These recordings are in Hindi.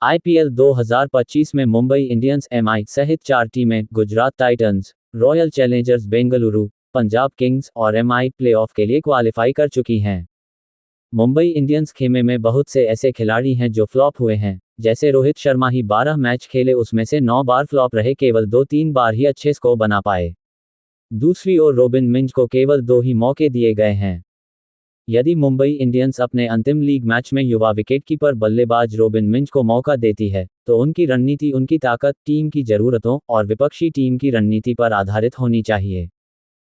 आईपीएल 2025 में मुंबई इंडियंस एमआई सहित 4 टीमें Gujarat Titans, royal Challengers Bengaluru, Punjab Kings और एमआई प्लेऑफ के लिए क्वालिफाई कर चुकी हैं। मुंबई इंडियंस खेमे में बहुत से ऐसे खिलाड़ी हैं जो फ्लॉप हुए हैं, जैसे रोहित शर्मा ही 12 मैच खेले उसमें से 9 बार फ्लॉप रहे, केवल 2-3 बार ही अच्छे स्कोर बना पाए। दूसरी ओर रॉबिन मिंज को केवल 2 ही मौके दिए गए हैं। यदि मुंबई इंडियंस अपने अंतिम लीग मैच में युवा विकेटकीपर बल्लेबाज रॉबिन मिंज को मौका देती है, तो उनकी रणनीति उनकी ताकत, टीम की ज़रूरतों और विपक्षी टीम की रणनीति पर आधारित होनी चाहिए।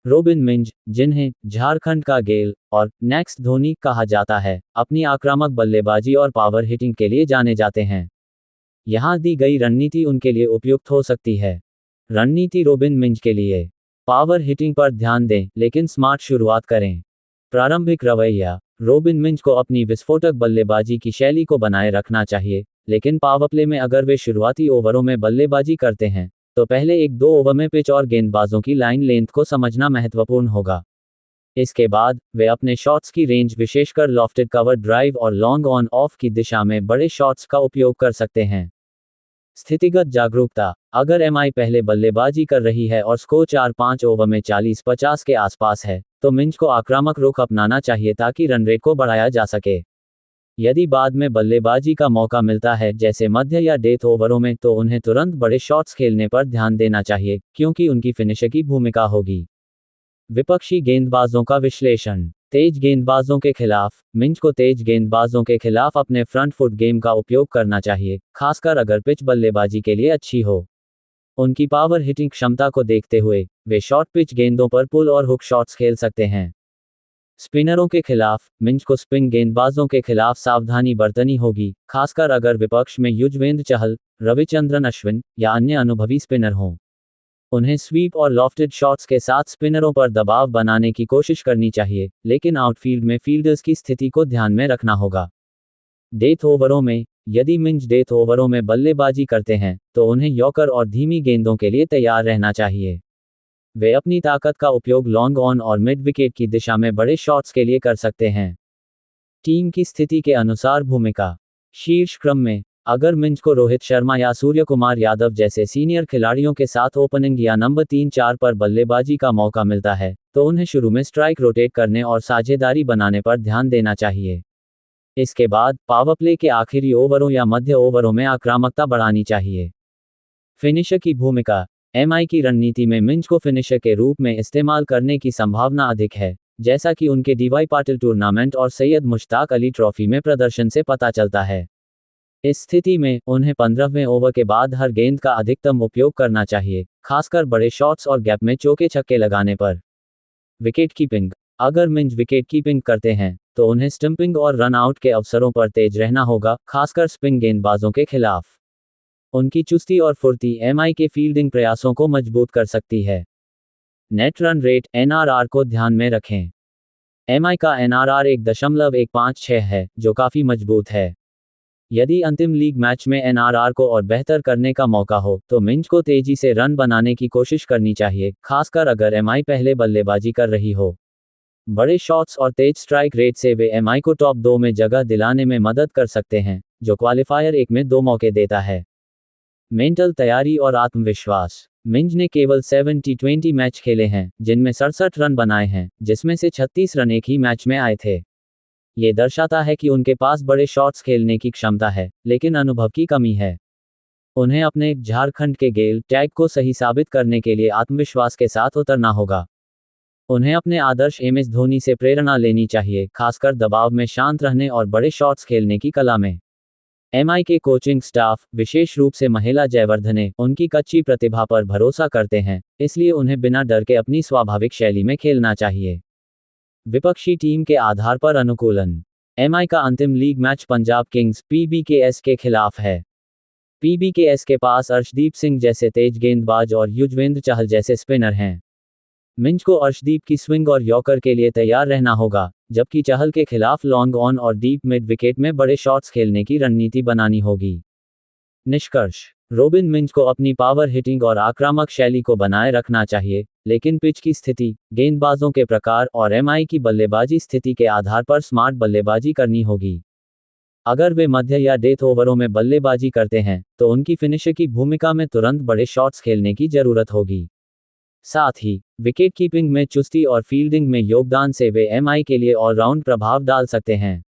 रॉबिन मिंज, जिन्हें झारखंड का गेल और नेक्स्ट धोनी कहा जाता है, अपनी आक्रामक बल्लेबाजी और पावर हिटिंग के लिए जाने जाते हैं। यहां दी गई रणनीति उनके लिए उपयुक्त हो सकती है। रणनीति रॉबिन मिंज के लिए: पावर हिटिंग पर ध्यान दें, लेकिन स्मार्ट शुरुआत करें। प्रारंभिक रवैया: रॉबिन मिंज को अपनी विस्फोटक बल्लेबाजी की शैली को बनाए रखना चाहिए, लेकिन पावरप्ले में अगर वे शुरुआती ओवरों में बल्लेबाजी करते हैं, तो पहले 1-2 ओवर में पिच और गेंदबाजों की लाइन लेंथ को समझना महत्वपूर्ण होगा। इसके बाद वे अपने शॉट्स की रेंज, विशेषकर लॉफ्टेड कवर ड्राइव और लॉन्ग ऑन ऑफ की दिशा में बड़े शॉट्स का उपयोग कर सकते हैं। स्थितिगत जागरूकता: अगर एमआई पहले बल्लेबाजी कर रही है और स्कोर 4-5 ओवर में 40-50 के आसपास है, तो मिंज को आक्रामक रुख अपनाना चाहिए ताकि रन रेट को बढ़ाया जा सके। यदि बाद में बल्लेबाजी का मौका मिलता है, जैसे मध्य या डेथ ओवरों में, तो उन्हें तुरंत बड़े शॉट्स खेलने पर ध्यान देना चाहिए, क्योंकि उनकी फिनिशर की भूमिका होगी। विपक्षी गेंदबाजों का विश्लेषण: तेज गेंदबाजों के खिलाफ मिंज को तेज गेंदबाजों के खिलाफ अपने फ्रंट फुट गेम का उपयोग करना चाहिए, खासकर अगर पिच बल्लेबाजी के लिए अच्छी हो। उनकी पावर हिटिंग क्षमता को देखते हुए वे शॉर्ट पिच गेंदों पर पुल और हुक शॉट्स खेल सकते हैं। स्पिनरों के खिलाफ मिंज को स्पिन गेंदबाजों के खिलाफ सावधानी बरतनी होगी, खासकर अगर विपक्ष में युजवेंद्र चहल, रविचंद्रन अश्विन या अन्य अनुभवी स्पिनर हों। उन्हें स्वीप और लॉफ्टेड शॉट्स के साथ स्पिनरों पर दबाव बनाने की कोशिश करनी चाहिए, लेकिन आउटफील्ड में फील्डर्स की स्थिति को ध्यान में रखना होगा। डेथ ओवरों में: यदि मिंज डेथ ओवरों में बल्लेबाजी करते हैं, तो उन्हें यॉर्कर और धीमी गेंदों के लिए तैयार रहना चाहिए। वे अपनी ताकत का उपयोग लॉन्ग ऑन और मिड विकेट की दिशा में बड़े शॉट्स के लिए कर सकते हैं। टीम की स्थिति के अनुसार भूमिका: शीर्ष क्रम में अगर मिंज को रोहित शर्मा या सूर्यकुमार यादव जैसे सीनियर खिलाड़ियों के साथ ओपनिंग या नंबर 3-4 पर बल्लेबाजी का मौका मिलता है, तो उन्हें शुरू में स्ट्राइक रोटेट करने और साझेदारी बनाने पर ध्यान देना चाहिए। इसके बाद पावरप्ले के आखिरी ओवरों या मध्य ओवरों में आक्रामकता बढ़ानी चाहिए। फिनिशर की भूमिका: एमआई की रणनीति में मिंज को फिनिशर के रूप में इस्तेमाल करने की संभावना अधिक है, जैसा कि उनके डीवाई पाटिल टूर्नामेंट और सैयद मुश्ताक अली ट्रॉफी में प्रदर्शन से पता चलता है। इस स्थिति में उन्हें 15वें ओवर के बाद हर गेंद का अधिकतम उपयोग करना चाहिए, खासकर बड़े शॉट्स और गैप में चौके छक्के लगाने पर। विकेट कीपिंग: अगर मिंज विकेट कीपिंग करते हैं, तो उन्हें स्टंपिंग और रन आउट के अवसरों पर तेज रहना होगा, खासकर स्पिन गेंदबाजों के खिलाफ। उनकी चुस्ती और फुर्ती एमआई के फील्डिंग प्रयासों को मजबूत कर सकती है। नेट रन रेट एनआरआर को ध्यान में रखें। एमआई का एनआरआर 1.156 है, जो काफ़ी मजबूत है। यदि अंतिम लीग मैच में एनआरआर को और बेहतर करने का मौका हो, तो मिंज को तेजी से रन बनाने की कोशिश करनी चाहिए, खासकर अगर एमआई पहले बल्लेबाजी कर रही हो। बड़े शॉट्स और तेज स्ट्राइक रेट से वे एमआई को टॉप 2 में जगह दिलाने में मदद कर सकते हैं, जो क्वालिफायर 1 में 2 मौके देता है। मेंटल तैयारी और आत्मविश्वास: मिंज ने केवल 7 T20 मैच खेले हैं, जिनमें 67 रन बनाए हैं, जिसमें से 36 रन एक ही मैच में आए थे। ये दर्शाता है कि उनके पास बड़े शॉट्स खेलने की क्षमता है, लेकिन अनुभव की कमी है। उन्हें अपने झारखंड के गेल टैग को सही साबित करने के लिए आत्मविश्वास के साथ उतरना होगा। उन्हें अपने आदर्श एमएस धोनी से प्रेरणा लेनी चाहिए, खासकर दबाव में शांत रहने और बड़े शॉट्स खेलने की कला में। एमआई के कोचिंग स्टाफ, विशेष रूप से महिला जयवर्धने, उनकी कच्ची प्रतिभा पर भरोसा करते हैं, इसलिए उन्हें बिना डर के अपनी स्वाभाविक शैली में खेलना चाहिए। विपक्षी टीम के आधार पर अनुकूलन: एमआई का अंतिम league match Punjab Kings PBKS के खिलाफ है। पीबीकेएस के पास अर्शदीप सिंह जैसे तेज गेंदबाज और युजवेंद्र चहल जैसे स्पिनर हैं। मिंज को अर्शदीप की स्विंग और यॉर्कर के लिए तैयार रहना होगा, जबकि चहल के खिलाफ लॉन्ग ऑन और डीप मिड विकेट में बड़े शॉट्स खेलने की रणनीति बनानी होगी। निष्कर्ष: रॉबिन मिंज को अपनी पावर हिटिंग और आक्रामक शैली को बनाए रखना चाहिए, लेकिन पिच की स्थिति, गेंदबाजों के प्रकार और एमआई की बल्लेबाजी स्थिति के आधार पर स्मार्ट बल्लेबाजी करनी होगी। अगर वे मध्य या डेथ ओवरों में बल्लेबाजी करते हैं, तो उनकी फिनिशर की भूमिका में तुरंत बड़े शॉट्स खेलने की जरूरत होगी। साथ ही विकेट कीपिंग में चुस्ती और फील्डिंग में योगदान से वे एमआई के लिए ऑलराउंड प्रभाव डाल सकते हैं।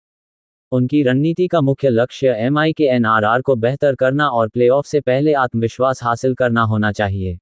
उनकी रणनीति का मुख्य लक्ष्य एमआई के एनआरआर को बेहतर करना और प्लेऑफ से पहले आत्मविश्वास हासिल करना होना चाहिए।